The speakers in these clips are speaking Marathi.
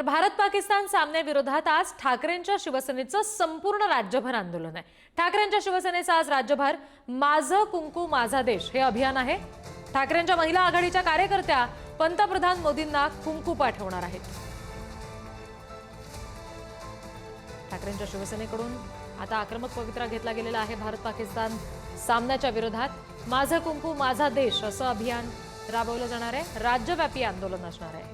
भारत पाकिस्तान सामन्याविरोधात आज ठाकरेंच्या शिवसेनेचं संपूर्ण राज्यभर आंदोलन आहे। ठाकरेंच्या शिवसेनेचं आज राज्यभर माझं कुंकू माझा देश हे अभियान आहे। ठाकरेंच्या महिला आघाडीच्या कार्यकर्त्या पंतप्रधान मोदींना कुंकू पाठवणार आहेत। ठाकरेंच्या शिवसेनेकडून आता आक्रमक पवित्रा घेतला गेलेला आहे। भारत पाकिस्तान सामन्याच्या विरोधात माझं कुंकू माझा देश असं अभियान राबवलं जाणार आहे। राज्यव्यापी आंदोलन असणार आहे।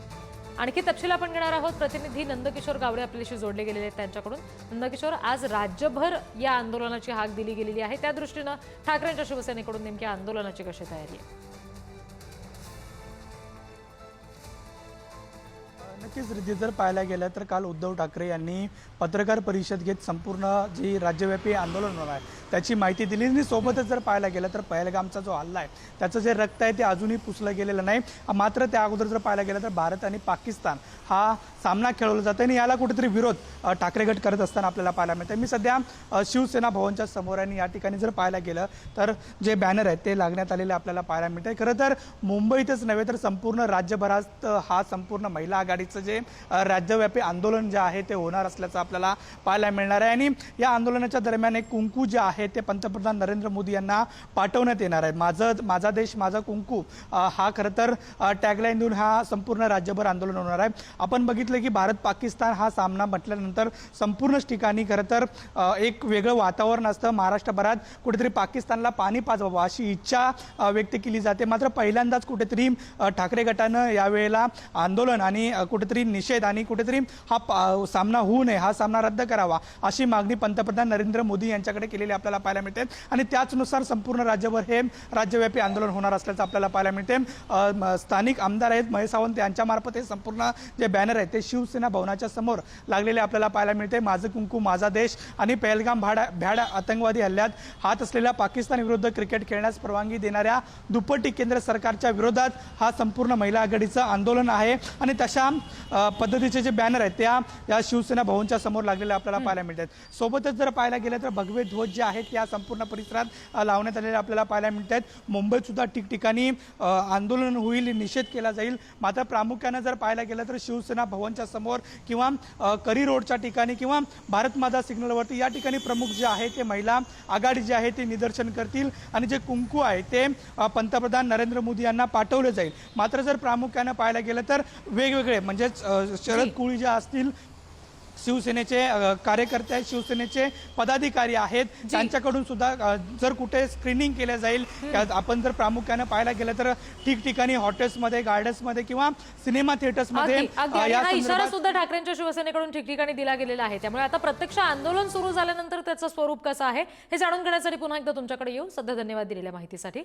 आणखी तपशील आपण घेणार आहोत। प्रतिनिधी नंदकिशोर गावडे आपल्याशी जोडले गेलेले आहेत त्यांच्याकडून। नंदकिशोर, आज राज्यभर या आंदोलनाची हाक दिली गेलेली आहे, त्या दृष्टीने ठाकरेंच्या शिवसेनेकडून नेमक्या आंदोलनाची कशी तयारी आहे? नक्कीच रिधी, जर पाहायला गेलं तर काल उद्धव ठाकरे यांनी पत्रकार परिषद घेत संपूर्ण जी राज्यव्यापी आंदोलन होणार आहे त्याची माहिती दिली। आणि सोबतच जर पाहायला गेलं तर पहलगामचा जो हल्ला आहे त्याचं जे रक्त आहे ते अजूनही पुसलं गेलेलं नाही। मात्र त्या अगोदर जर पाहायला गेलं तर भारत आणि पाकिस्तान हा सामना खेळवला जातो आणि याला कुठेतरी विरोध ठाकरे गट करत असताना आपल्याला पाहायला मिळतं। मी सध्या शिवसेना भवनच्या समोर आणि या ठिकाणी जर पाहायला गेलं तर जे बॅनर आहेत ते लागण्यात आलेले आपल्याला पाहायला मिळतं। खरं तर मुंबईतच नव्हे तर संपूर्ण राज्यभरात हा संपूर्ण महिला आघाडीचं जे राज्यव्यापी आंदोलन जे आहे ते होणार असल्याचं आपल्याला पाहायला मिळणार आहे। आणि या आंदोलनाच्या दरम्यान एक कुंकू जे आहे ते पंतप्रधान नरेंद्र मोदी यांना पाठवण्यात येणार आहे। माझा देश माझा कुंकू हा खरं तर टॅगलाईन देऊन हा संपूर्ण राज्यभर आंदोलन होणार आहे। आपण बघितलं की भारत पाकिस्तान हा सामना म्हटल्यानंतर संपूर्णच ठिकाणी खरं तर एक वेगळं वातावरण असतं। महाराष्ट्रभरात कुठेतरी पाकिस्तानला पाणी पाजवावं अशी इच्छा व्यक्त केली जाते। मात्र पहिल्यांदाच कुठेतरी ठाकरे गटानं यावेळेला आंदोलन आणि कुठेतरी निषेध आणि कुठेतरी हा सामना होऊ नये, हा सामना रद्द करावा अशी मागणी पंतप्रधान नरेंद्र मोदी यांच्याकडे केलेली आपल्याला पाहायला मिळते। आणि त्याचनुसार संपूर्ण राज्यभर हे राज्यव्यापी आंदोलन होणार असल्याचं आपल्याला पाहायला मिळते। स्थानिक आमदार आहेत महेश सावंत यांच्या मार्फत हे संपूर्ण जे बॅनर आहेत ते शिवसेना भवनाच्या समोर लागलेले आपल्याला पाहायला मिळते। माझं कुंकू माझा देश आणि पहलगाम भ्याड आतंकवादी हल्ल्यात हात असलेल्या पाकिस्तान विरुद्ध क्रिकेट खेळण्यास परवानगी देणाऱ्या दुप्पटी केंद्र सरकारच्या विरोधात हा संपूर्ण महिला आघाडीचं आंदोलन आहे। आणि तशा पद्धतीचे जे बॅनर आहेत त्या या शिवसेना भवनच्या समोर लागलेले आपल्याला पाहायला मिळतात। सोबतच जर पाहायला गेलं तर भगवे ध्वज जे आहेत त्या संपूर्ण परिसरात लावण्यात आलेले आपल्याला पाहायला मिळतात। मुंबईत सुद्धा ठिकठिकाणी आंदोलन होईल, निषेध केला जाईल। मात्र प्रामुख्यानं जर पाहायला गेलं तर शिवसेना भवनच्या समोर किंवा करी रोडच्या ठिकाणी किंवा भारत माता सिग्नलवरती या ठिकाणी प्रमुख जे आहे ते महिला आघाडी जे आहे ते निदर्शन करतील आणि जे कुंकू आहे ते पंतप्रधान नरेंद्र मोदी यांना पाठवले जाईल। मात्र जर प्रामुख्यानं पाहायला गेलं तर वेगवेगळे म्हणजे शरद कोळी जे असतील, शिवसेनेचे कार्यकर्ते आहेत, शिवसेनेचे पदाधिकारी आहेत, त्यांच्याकडून सुद्धा जर कुठे स्क्रीनिंग केलं जाईल। आपण जर प्रामुख्याने पाहायला गेलं तर ठिकठिकाणी हॉटेल्समध्ये, गार्डन्समध्ये किंवा सिनेमा थिएटर्समध्ये या इशारा सुद्धा ठाकरेंच्या शिवसेनेकडून ठिकठिकाणी दिला गेलेला आहे। त्यामुळे आता प्रत्यक्ष आंदोलन सुरू झाल्यानंतर त्याचं स्वरूप कसं आहे हे जाणून घेण्यासाठी पुन्हा एकदा तुमच्याकडे येऊ। सध्या धन्यवाद दिलेल्या माहितीसाठी।